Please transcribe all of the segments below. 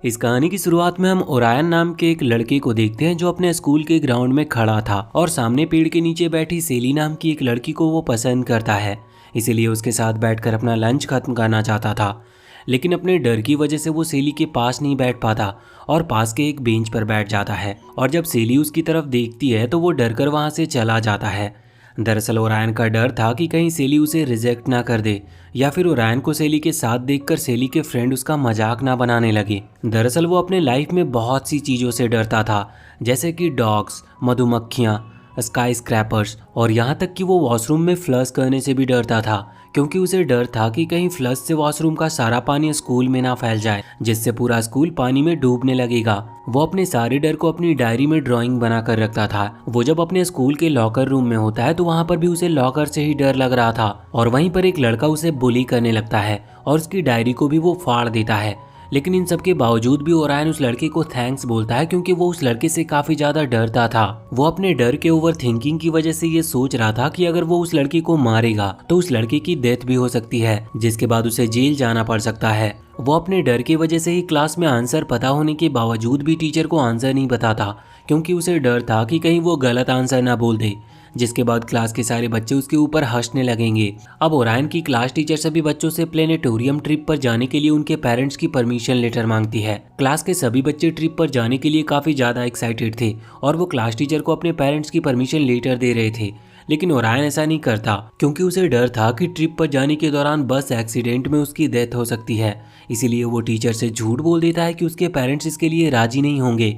इस कहानी की शुरुआत में हम ओरायन नाम के एक लड़के को देखते हैं जो अपने स्कूल के ग्राउंड में खड़ा था और सामने पेड़ के नीचे बैठी सेली नाम की एक लड़की को वो पसंद करता है। इसीलिए उसके साथ बैठकर अपना लंच खत्म करना चाहता था, लेकिन अपने डर की वजह से वो सेली के पास नहीं बैठ पाता और पास के एक बेंच पर बैठ जाता है। और जब सेली उसकी तरफ देखती है तो वो डर कर वहाँ से चला जाता है। दरअसल ओरायन का डर था कि कहीं सेली उसे रिजेक्ट ना कर दे या फिर ओरायन को सेली के साथ देखकर सेली के फ्रेंड उसका मजाक ना बनाने लगे। दरअसल वो अपने लाइफ में बहुत सी चीज़ों से डरता था, जैसे कि डॉग्स, मधुमक्खियाँ, स्काई स्क्रैपर्स और यहाँ तक कि वो वॉशरूम में फ्लश करने से भी डरता था, क्योंकि उसे डर था कि कहीं फ्लश से वॉशरूम का सारा पानी स्कूल में ना फैल जाए जिससे पूरा स्कूल पानी में डूबने लगेगा। वो अपने सारे डर को अपनी डायरी में ड्राइंग बना कर रखता था। वो जब अपने स्कूल के लॉकर रूम में होता है तो वहाँ पर भी उसे लॉकर से ही डर लग रहा था और वहीं पर एक लड़का उसे बुली करने लगता है और उसकी डायरी को भी वो फाड़ देता है। लेकिन इन सब के बावजूद भी ओरायन उस लड़के को थैंक्स बोलता है, क्योंकि वो उस लड़के से काफी ज्यादा डरता था। वो अपने डर के ओवर थिंकिंग की वजह से ये सोच रहा था कि अगर वो उस लड़की को मारेगा तो उस लड़के की डेथ भी हो सकती है, जिसके बाद उसे जेल जाना पड़ सकता है। वो अपने डर की वजह से ही क्लास में आंसर पता होने के बावजूद भी टीचर को आंसर नहीं बताता, क्योंकि उसे डर था कि कहीं वो गलत आंसर ना बोल दे, जिसके बाद क्लास के सारे बच्चे उसके ऊपर हंसने लगेंगे। अब ओरायन की क्लास टीचर सभी बच्चों से प्लेनेटोरियम ट्रिप पर जाने के लिए उनके पेरेंट्स की परमिशन लेटर मांगती है। क्लास के सभी बच्चे ट्रिप पर जाने के लिए काफी ज्यादा एक्साइटेड थे और वो क्लास टीचर को अपने पेरेंट्स की परमिशन लेटर दे रहे थे, लेकिन ओरायन ऐसा नहीं करता क्योंकि उसे डर था कि ट्रिप पर जाने के दौरान बस एक्सीडेंट में उसकी डेथ हो सकती है। इसीलिए वो टीचर से झूठ बोल देता है कि उसके पेरेंट्स इसके लिए राजी नहीं होंगे।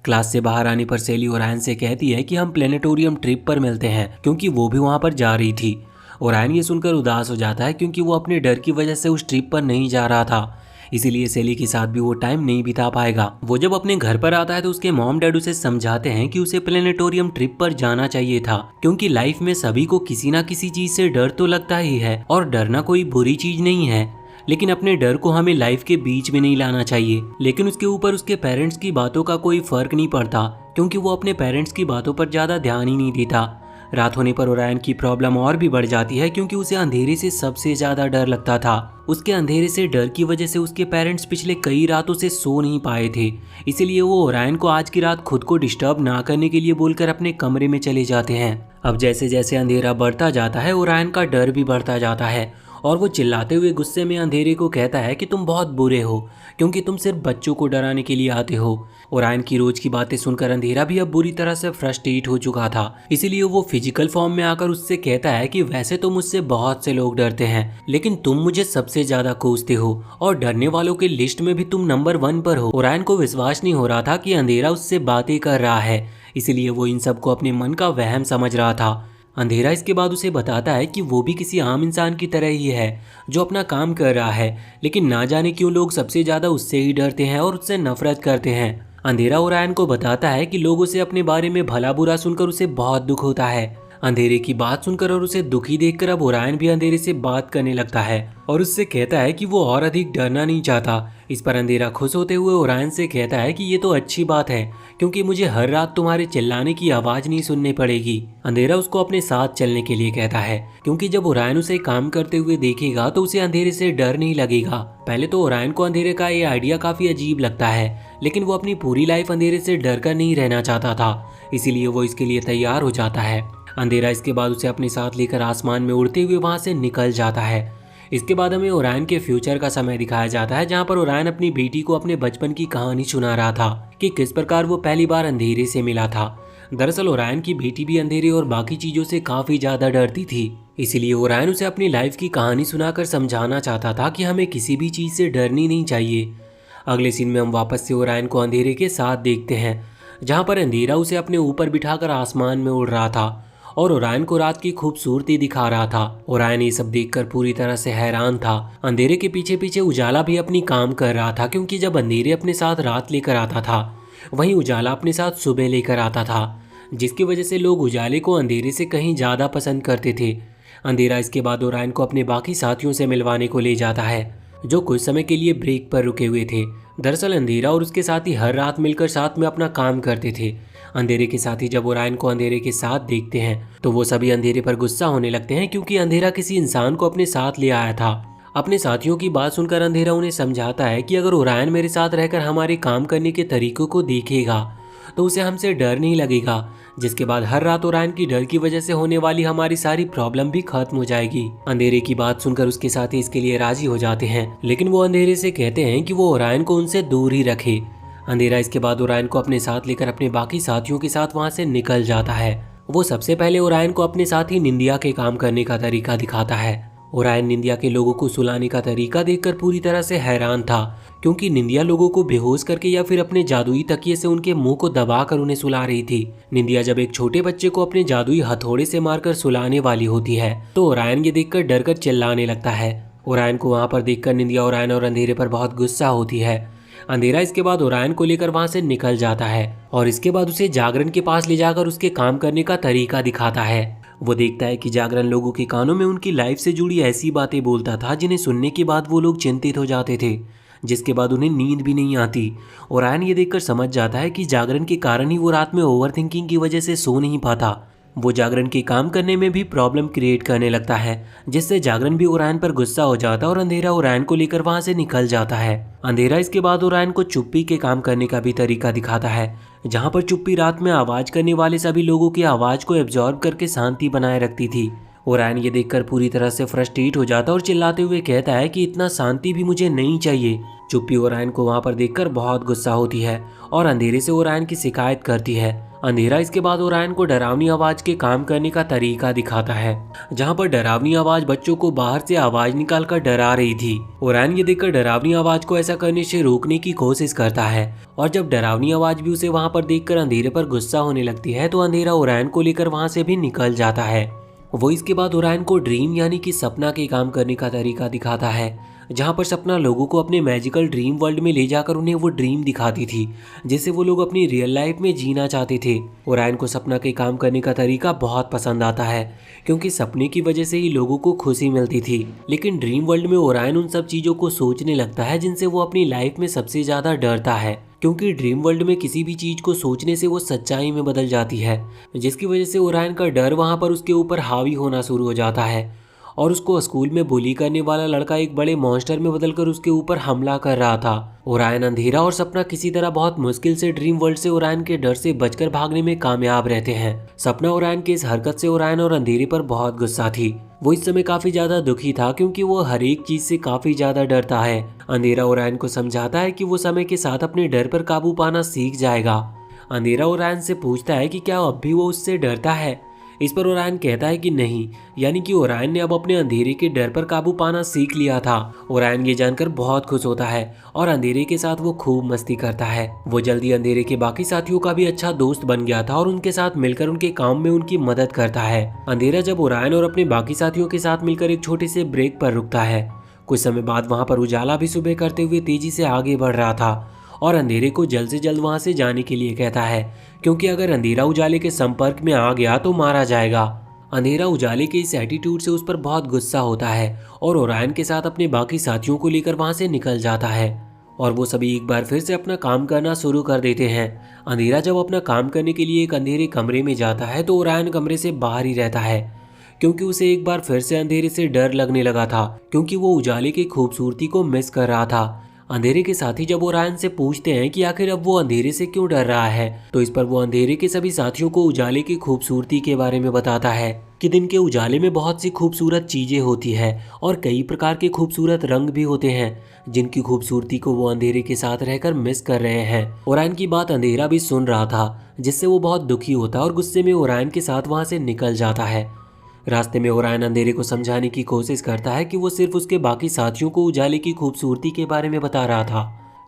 क्लास से बाहर आने पर सेली ओरायन से कहती है कि हम प्लेनेटोरियम ट्रिप पर मिलते हैं, क्योंकि वो भी वहां पर जा रही थी। ओरायन ये सुनकर उदास हो जाता है क्योंकि वो अपने डर की वजह से उस ट्रिप पर नहीं जा रहा था, इसीलिए सेली के साथ भी वो टाइम नहीं बिता पाएगा। वो जब अपने घर पर आता है तो उसके मॉम डैड उसे समझाते हैं कि उसे प्लेनेटोरियम ट्रिप पर जाना चाहिए था, क्योंकि लाइफ में सभी को किसी ना किसी चीज से डर तो लगता ही है और डरना कोई बुरी चीज नहीं है, लेकिन अपने डर को हमें लाइफ के बीच में नहीं लाना चाहिए। लेकिन उसके ऊपर उसके पेरेंट्स की बातों का कोई फर्क नहीं पड़ता, क्योंकि वो अपने पेरेंट्स की बातों पर ज्यादा ध्यान ही नहीं देता। रात होने पर ओरायन की प्रॉब्लम और भी बढ़ जाती है, क्योंकि उसे अंधेरे से सबसे ज्यादा डर लगता था। उसके अंधेरे से डर की वजह से उसके पेरेंट्स पिछले कई रातों से सो नहीं पाए थे, इसीलिए वो ओरायन को आज की रात खुद को डिस्टर्ब ना करने के लिए बोलकर अपने कमरे में चले जाते हैं। अब जैसे जैसे अंधेरा बढ़ता जाता है ओरायन का डर भी बढ़ता जाता है और वो चिल्लाते हुए गुस्से में अंधेरे को कहता है कि तुम बहुत बुरे हो, क्योंकि तुम सिर्फ बच्चों को डराने के लिए आते हो। ओरायन की रोज की बातें सुनकर अंधेरा भी अब बुरी तरह से फ्रस्ट्रेट हो चुका था, इसीलिए वो फिजिकल फॉर्म में आकर उससे कहता है कि वैसे तो मुझसे बहुत से लोग डरते हैं, लेकिन तुम मुझे सबसे ज्यादा कोसते हो और डरने वालों के लिस्ट में भी तुम नंबर 1 पर हो। ओरायन को विश्वास नहीं हो रहा था कि अंधेरा उससे बातें कर रहा है, इसीलिए वो इन सबको अपने मन का वहम समझ रहा था। अंधेरा इसके बाद उसे बताता है कि वो भी किसी आम इंसान की तरह ही है जो अपना काम कर रहा है, लेकिन ना जाने क्यों लोग सबसे ज्यादा उससे ही डरते हैं और उससे नफरत करते हैं। अंधेरा ओरायन को बताता है कि लोगों से अपने बारे में भला बुरा सुनकर उसे बहुत दुख होता है। अंधेरे की बात सुनकर और उसे दुखी देखकर अब ओरायन भी अंधेरे से बात करने लगता है और उससे कहता है कि वो और अधिक डरना नहीं चाहता। इस पर अंधेरा खुश होते हुए ओरायन से कहता है कि ये तो अच्छी बात है, क्योंकि मुझे हर रात तुम्हारे चिल्लाने की आवाज नहीं सुननी पड़ेगी। अंधेरा उसको अपने साथ चलने के लिए कहता है, क्योंकि जब ओरायन उसे काम करते हुए देखेगा तो उसे अंधेरे से डर नहीं लगेगा। पहले तो ओरायन को अंधेरे का ये आइडिया काफी अजीब लगता है, लेकिन वो अपनी पूरी लाइफ अंधेरे से डर कर नहीं रहना चाहता था, इसीलिए वो इसके लिए तैयार हो जाता है। अंधेरा इसके बाद उसे अपने साथ लेकर आसमान में उड़ते हुए वहां से निकल जाता है। इसके बाद हमें ओरायन के फ्यूचर का समय दिखाया जाता है, जहां पर ओरायन अपनी बेटी को अपने बचपन की कहानी सुना रहा था कि किस प्रकार वो पहली बार अंधेरे से मिला था। दरअसल ओरायन की बेटी भी अंधेरे और बाकी चीजों से काफी ज्यादा डरती थी, इसीलिए ओरायन उसे अपनी लाइफ की कहानी सुनाकर समझाना चाहता था कि हमें किसी भी चीज से डरनी नहीं चाहिए। अगले सीन में हम वापस से ओरायन को अंधेरे के साथ देखते हैं, जहाँ पर अंधेरा उसे अपने ऊपर बिठाकर आसमान में उड़ रहा था और ओरायन को रात की खूबसूरती दिखा रहा था। ओरायन ये सब देखकर पूरी तरह से हैरान था। अंधेरे के पीछे पीछे उजाला भी अपनी काम कर रहा था, क्योंकि जब अंधेरे अपने साथ रात लेकर आता था वहीं उजाला अपने साथ सुबह लेकर आता था, जिसकी वजह से लोग उजाले को अंधेरे से कहीं ज़्यादा पसंद करते थे। अंधेरा इसके बाद ओरायन को अपने बाकी साथियों से मिलवाने को ले जाता है, जो कुछ समय के लिए ब्रेक पर रुके हुए थे। दरअसल अंधेरा और उसके साथी हर रात मिलकर साथ में अपना काम करते थे। अंधेरे के साथी जब ओरायन को अंधेरे के साथ देखते हैं तो वो सभी अंधेरे पर गुस्सा होने लगते हैं, क्योंकि अंधेरा किसी इंसान को अपने साथ ले आया था। अपने साथियों की बात सुनकर अंधेरा उन्हें समझाता है कि अगर ओरायन मेरे साथ रहकर हमारे काम करने के तरीकों को देखेगा तो उसे हमसे डर नहीं लगेगा, जिसके बाद हर रात ओरायन की डर की वजह से होने वाली हमारी सारी प्रॉब्लम भी खत्म हो जाएगी। अंधेरे की बात सुनकर उसके साथी इसके लिए राजी हो जाते हैं, लेकिन वो अंधेरे से कहते हैं कि वो ओरायन को उनसे दूर ही रखे। अंधेरा इसके बाद ओरायन को अपने साथ लेकर अपने बाकी साथियों के साथ वहाँ से निकल जाता है। वो सबसे पहले ओरायन को अपने साथी निंदिया के काम करने का तरीका दिखाता है। ओरायन निंदिया के लोगों को सुलाने का तरीका देखकर पूरी तरह से हैरान था, क्योंकि निंदिया लोगों को बेहोश करके या फिर अपने जादुई तकिए से उनके मुंह को दबाकर उन्हें सुला रही थी। निंदिया जब एक छोटे बच्चे को अपने जादुई हथौड़े से मारकर सुलाने वाली होती है तो ओरायन ये देखकर डरकर चिल्लाने लगता है। ओरायन को वहाँ पर देखकर निंदिया ओरायन और अंधेरे पर बहुत गुस्सा होती है। अंधेरा इसके बाद ओरायन को लेकर वहाँ से निकल जाता है और इसके बाद उसे जागरण के पास ले जाकर उसके काम करने का तरीका दिखाता है। वो देखता है कि जागरण लोगों के कानों में उनकी लाइफ से जुड़ी ऐसी बातें बोलता था जिन्हें सुनने के बाद वो लोग चिंतित हो जाते थे, जिसके बाद उन्हें नींद भी नहीं आती। ओरायन ये देखकर समझ जाता है कि जागरण के कारण ही वो रात में ओवर थिंकिंग की वजह से सो नहीं पाता। वो जागरण के काम करने में भी प्रॉब्लम क्रिएट करने लगता है, जिससे जागरण भी ओरायन पर गुस्सा हो जाता है और अंधेरा ओरायन को लेकर वहां से निकल जाता है। अंधेरा इसके बाद ओरायन को चुप्पी के काम करने का भी तरीका दिखाता है, जहां पर चुप्पी रात में आवाज करने वाले सभी लोगों की आवाज को एब्जॉर्ब करके शांति बनाए रखती थी। ओरायन ये देखकर पूरी तरह से फ्रस्ट्रेट हो जाता है और चिल्लाते हुए कहता है कि इतना शांति भी मुझे नहीं चाहिए। चुप्पी ओरायन को वहां पर देखकर बहुत गुस्सा होती है और अंधेरे से ओरायन की शिकायत करती है। अंधेरा इसके बाद ओरायन को डरावनी आवाज के काम करने का तरीका दिखाता है, जहां पर डरावनी आवाज बच्चों को बाहर से आवाज निकालकर डरा रही थी। ओरायन ये देखकर डरावनी आवाज को ऐसा करने से रोकने की कोशिश करता है और जब डरावनी आवाज भी उसे वहां पर देखकर अंधेरे पर गुस्सा होने लगती है तो अंधेरा ओरायन को लेकर वहां से भी निकल जाता है। वो इसके बाद ओरायन को ड्रीम यानी कि सपना के काम करने का तरीका दिखाता है, जहाँ पर सपना लोगों को अपने मैजिकल ड्रीम वर्ल्ड में ले जाकर उन्हें वो ड्रीम दिखाती थी जिसे वो लोग अपनी रियल लाइफ में जीना चाहते थे। ओरायन को सपना के काम करने का तरीका बहुत पसंद आता है, क्योंकि सपने की वजह से ही लोगों को खुशी मिलती थी। लेकिन ड्रीम वर्ल्ड में ओरायन उन सब चीज़ों को सोचने लगता है जिनसे वो अपनी लाइफ में सबसे ज़्यादा डरता है, क्योंकि ड्रीम वर्ल्ड में किसी भी चीज़ को सोचने से वो सच्चाई में बदल जाती है, जिसकी वजह से ओरायन का डर वहाँ पर उसके ऊपर हावी होना शुरू हो जाता है और उसको स्कूल में बुली करने वाला लड़का एक बड़े मॉन्स्टर में बदलकर उसके ऊपर हमला कर रहा था। ओरायन, अंधेरा और सपना किसी तरह बहुत मुश्किल से ड्रीम वर्ल्ड से ओरायन के डर से बचकर भागने में कामयाब रहते हैं। सपना ओरायन के इस हरकत से ओरायन और अंधेरे पर बहुत गुस्सा थी। वो इस समय काफी ज्यादा दुखी था, क्योंकि वो हर एक चीज से काफी ज्यादा डरता है। अंधेरा ओरायन को समझाता है कि वो समय के साथ अपने डर पर काबू पाना सीख जाएगा। अंधेरा ओरायन से पूछता है कि क्या अब भी वो उससे डरता है। इस पर ओरायन कहता है कि नहीं, यानी कि ओरायन ने अब अपने अंधेरे के डर पर काबू पाना सीख लिया था। ओरायन ये जानकर बहुत खुश होता है और अंधेरे के साथ वो खूब मस्ती करता है। वो जल्दी अंधेरे के बाकी साथियों का भी अच्छा दोस्त बन गया था और उनके साथ मिलकर उनके काम में उनकी मदद करता है। अंधेरा जब ओरायन और अपने बाकी साथियों के साथ मिलकर एक छोटे से ब्रेक पर रुकता है, कुछ समय बाद वहाँ पर उजाला भी सुबह करते हुए तेजी से आगे बढ़ रहा था और अंधेरे को जल्द से जल्द वहां से जाने के लिए कहता है, क्योंकि अगर अंधेरा उजाले के संपर्क में आ गया तो मारा जाएगा। अंधेरा उजाले के इस एटीट्यूड से उस पर बहुत गुस्सा होता है और ओरायन के साथ अपने बाकी साथियों को लेकर वहां से निकल जाता है और वो सभी एक बार फिर से अपना काम करना शुरू कर देते हैं। अंधेरा जब अपना काम करने के लिए एक अंधेरे कमरे में जाता है तो ओरायन कमरे से बाहर ही रहता है, क्योंकि उसे एक बार फिर से अंधेरे से डर लगने लगा था, क्योंकि वो उजाले की खूबसूरती को मिस कर रहा था। अंधेरे के साथी जब ओरायन से पूछते हैं कि आखिर अब वो अंधेरे से क्यों डर रहा है, तो इस पर वो अंधेरे के सभी साथियों को उजाले की खूबसूरती के बारे में बताता है कि दिन के उजाले में बहुत सी खूबसूरत चीजें होती है और कई प्रकार के खूबसूरत रंग भी होते हैं, जिनकी खूबसूरती को वो अंधेरे के साथ रहकर मिस कर रहे हैं। ओरायन की बात अंधेरा भी सुन रहा था, जिससे वो बहुत दुखी होता और गुस्से में ओरायन के साथ वहां से निकल जाता है। रास्ते में ओरायन अंधेरे को समझाने की कोशिश करता है कि वो सिर्फ उसके बाकी साथियों को उजाले की खूबसूरती के बारे में बता रहा था,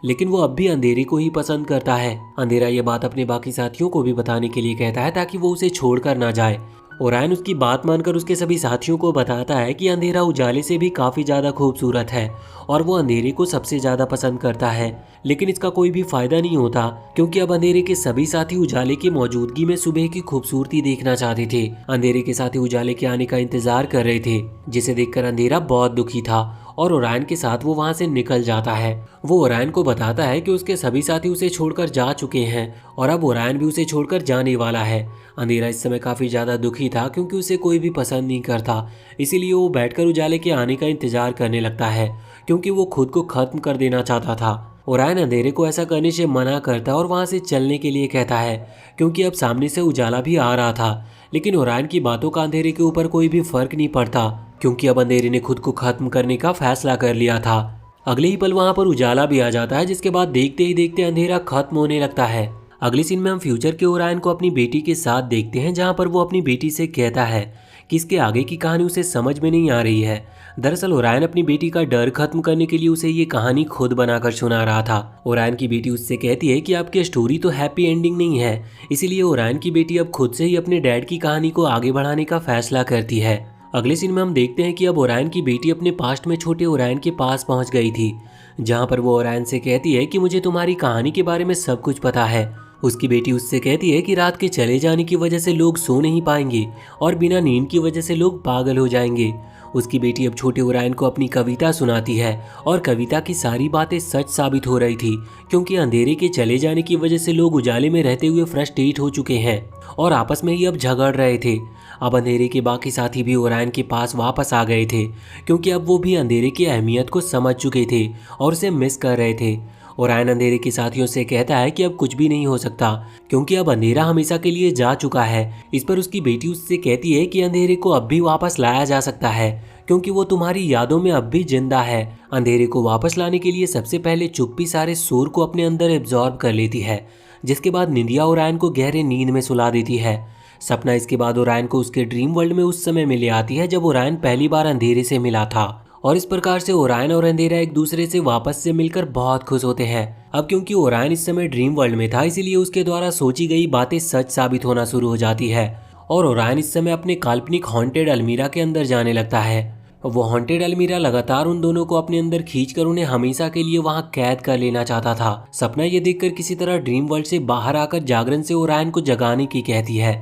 लेकिन वो अब भी अंधेरे को ही पसंद करता है। अंधेरा ये बात अपने बाकी साथियों को भी बताने के लिए कहता है ताकि वो उसे छोड़कर ना जाए। ओरायन उसकी बात मानकर उसके सभी साथियों को बताता है कि अंधेरा उजाले से भी काफ़ी ज़्यादा खूबसूरत है और वो अंधेरे को सबसे ज़्यादा पसंद करता है, लेकिन इसका कोई भी फायदा नहीं होता, क्योंकि अब अंधेरे के सभी साथी उजाले की मौजूदगी में सुबह की खूबसूरती देखना चाहते थे। अंधेरे के साथी उजाले के आने का इंतजार कर रहे थे, जिसे देखकर अंधेरा बहुत दुखी था और ओरायन के साथ वो वहाँ से निकल जाता है। वो ओरायन को बताता है कि उसके सभी साथी उसे छोड़कर जा चुके हैं और अब ओरायन भी उसे छोड़कर जाने वाला है। अंधेरा इस समय काफ़ी ज़्यादा दुखी था क्योंकि उसे कोई भी पसंद नहीं करता, इसीलिए वो बैठकर उजाले के आने का इंतजार करने लगता है क्योंकि वो खुद को खत्म कर देना चाहता था। ओरायन अंधेरे को ऐसा करने से मना करता है और वहाँ से चलने के लिए कहता है क्योंकि अब सामने से उजाला भी आ रहा था। लेकिन ओरायन की बातों का अंधेरे के ऊपर कोई भी फर्क नहीं पड़ता क्योंकि अब अंधेरे ने खुद को खत्म करने का फैसला कर लिया था। अगले ही पल वहाँ पर उजाला भी आ जाता है, जिसके बाद देखते ही देखते अंधेरा खत्म होने लगता है। अगले सीन में हम फ्यूचर के ओरायन को अपनी बेटी के साथ देखते हैं, जहाँ पर वो अपनी बेटी से कहता है कि इसके आगे की कहानी उसे समझ में नहीं आ रही है। दरअसल ओरायन अपनी बेटी का डर खत्म करने के लिए उसे ये कहानी खुद बनाकर सुना रहा था। ओरायन की बेटी उससे कहती है कि आपकी स्टोरी तो हैप्पी एंडिंग नहीं है, इसीलिए ओरायन की बेटी अब खुद से ही अपने डैड की कहानी को आगे बढ़ाने का फैसला करती है। अगले सीन में हम देखते हैं कि अब ओरायन की बेटी अपने पास्ट में छोटे ओरायन के पास पहुंच गई थी, जहां पर वो ओरायन से कहती है कि मुझे तुम्हारी कहानी के बारे में सब कुछ पता है। उसकी बेटी उससे कहती है कि रात के चले जाने की वजह से लोग सो नहीं पाएंगे और बिना नींद की वजह से लोग पागल हो जाएंगे। उसकी बेटी अब छोटे ओरायन को अपनी कविता सुनाती है और कविता की सारी बातें सच साबित हो रही थी क्योंकि अंधेरे के चले जाने की वजह से लोग उजाले में रहते हुए फ्रस्ट्रेट हो चुके हैं और आपस में ही अब झगड़ रहे थे। अब अंधेरे के बाकी साथी भी ओरायन के पास वापस आ गए थे क्योंकि अब वो भी अंधेरे की अहमियत को समझ चुके थे और उसे मिस कर रहे थे। ओरायन अंधेरे के साथियों से कहता है कि अब कुछ भी नहीं हो सकता क्योंकि अब अंधेरा हमेशा के लिए जा चुका है। इस पर उसकी बेटी उससे कहती है कि अंधेरे को अब भी वापस लाया जा सकता है क्योंकि वो तुम्हारी यादों में अब भी जिंदा है। अंधेरे को वापस लाने के लिए सबसे पहले चुप्पी सारे शोर को अपने अंदर एब्जॉर्ब कर लेती है, जिसके बाद निंदिया ओरायन को गहरे नींद में सुला देती है। सपना इसके बाद ओरायन को उसके ड्रीम वर्ल्ड में उस समय में ले आती है जब ओरायन पहली बार अंधेरे से मिला था और इस प्रकार से ओरायन और अंधेरा एक दूसरे से वापस से मिलकर बहुत खुश होते हैं। अब क्योंकि ओरायन इस समय ड्रीम वर्ल्ड में था, इसीलिए उसके द्वारा सोची गई बातें सच साबित होना शुरू हो जाती है और ओरायन इस समय अपने काल्पनिक हॉन्टेड अलमीरा के अंदर जाने लगता है। वो हॉन्टेड अलमीरा लगातार उन दोनों को अपने अंदर खींचकर उन्हें हमेशा के लिए वहां कैद कर लेना चाहता था। सपना ये देखकर किसी तरह ड्रीम वर्ल्ड से बाहर आकर जागरण से ओरायन को जगाने की कहती है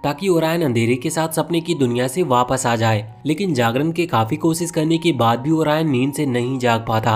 ताकि ओरायन अंधेरे के साथ सपने की दुनिया से वापस आ जाए। लेकिन जागरण के काफी कोशिश करने के बाद भी ओरायन नींद से नहीं जाग पाता।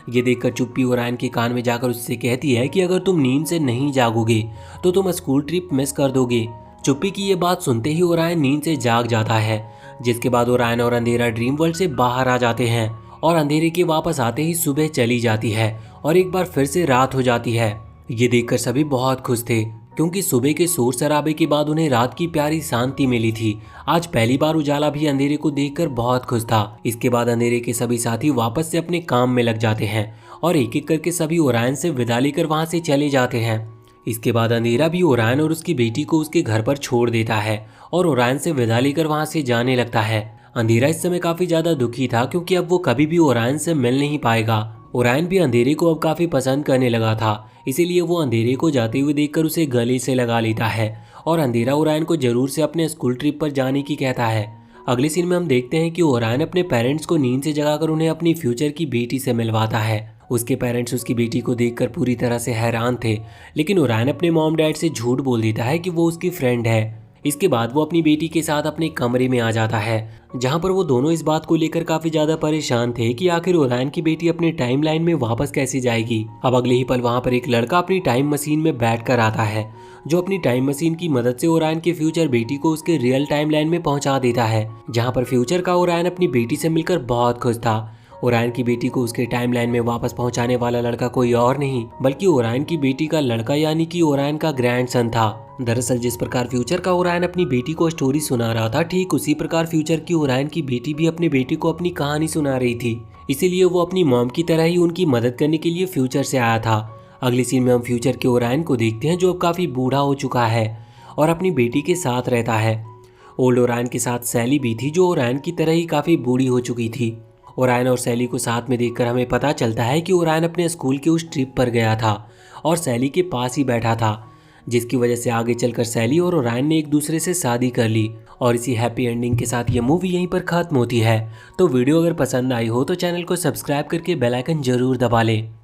ये देखकर चुप्पी ओरायन के कान में जाकर उससे कहती है कि अगर तुम नींद से नहीं जागोगे तो तुम स्कूल ट्रिप मिस कर दोगे। चुप्पी की ये बात सुनते ही ओरायन नींद से जाग जाता है, जिसके बाद ओरायन और अंधेरा ड्रीम वर्ल्ड से बाहर आ जाते हैं और अंधेरे के वापस आते ही सुबह चली जाती है और एक बार फिर से रात हो जाती है। ये देखकर सभी बहुत खुश थे क्योंकि सुबह के शोर शराबे के बाद उन्हें रात की प्यारी शांति मिली थी। आज पहली बार उजाला भी अंधेरे को देखकर बहुत खुश था। इसके बाद अंधेरे के सभी साथी वापस से अपने काम में लग जाते हैं और एक एक करके सभी ओरायन से विदा लेकर वहां से चले जाते हैं। इसके बाद अंधेरा भी ओरायन और उसकी बेटी को उसके घर पर छोड़ देता है और ओरायन से विदा लेकर वहां से जाने लगता है। अंधेरा इस समय काफी ज्यादा दुखी था क्योंकि अब वो कभी भी ओरायन से मिल नहीं पाएगा। ओरायन भी अंधेरे को अब काफी पसंद करने लगा था, इसीलिए वो अंधेरे को जाते हुए देखकर उसे गले से लगा लेता है और अंधेरा ओरायन को जरूर से अपने स्कूल ट्रिप पर जाने की कहता है। अगले सीन में हम देखते हैं कि ओरायन अपने पेरेंट्स को नींद से जगाकर उन्हें अपनी फ्यूचर की बेटी से मिलवाता है। उसके पेरेंट्स उसकी बेटी को देखकर पूरी तरह से हैरान थे, लेकिन ओरायन अपने मॉम डैड से झूठ बोल देता है कि वो उसकी फ्रेंड है। इसके बाद वो अपनी बेटी के साथ अपने कमरे में आ जाता है, जहां पर वो दोनों इस बात को लेकर काफी ज्यादा परेशान थे कि आखिर ओरायन की बेटी अपने टाइम लाइन में वापस कैसे जाएगी। अब अगले ही पल वहां पर एक लड़का अपनी टाइम मशीन में बैठकर आता है, जो अपनी टाइम मशीन की मदद से ओरायन की फ्यूचर बेटी को उसके रियल टाइम लाइन में पहुंचा देता है, जहाँ पर फ्यूचर का ओरायन अपनी बेटी से मिलकर बहुत खुश था। ओरायन की बेटी को उसके टाइमलाइन में वापस पहुंचाने वाला लड़का कोई और नहीं बल्कि ओरायन की बेटी का लड़का यानी कि ओरायन का ग्रैंडसन था। दरअसल जिस प्रकार फ्यूचर का ओरायन अपनी बेटी को स्टोरी सुना रहा था, ठीक उसी प्रकार फ्यूचर की ओरायन की बेटी भी अपनी बेटी को अपनी कहानी सुना रही थी। इसीलिए वो अपनी मॉम की तरह ही उनकी मदद करने के लिए फ्यूचर से आया था। अगली सीन में हम फ्यूचर के ओरायन को देखते हैं, जो अब काफी बूढ़ा हो चुका है और अपनी बेटी के साथ रहता है। ओल्ड ओरायन के साथ सैली भी थी, जो ओरायन की तरह ही काफी बूढ़ी हो चुकी थी। ओरायन और सैली को साथ में देखकर हमें पता चलता है कि ओरायन अपने स्कूल के उस ट्रिप पर गया था और सैली के पास ही बैठा था, जिसकी वजह से आगे चलकर सैली और ओरायन ने एक दूसरे से शादी कर ली। और इसी हैप्पी एंडिंग के साथ ये मूवी यहीं पर खत्म होती है। तो वीडियो अगर पसंद आई हो तो चैनल को सब्सक्राइब करके बेल आइकन जरूर दबा लें।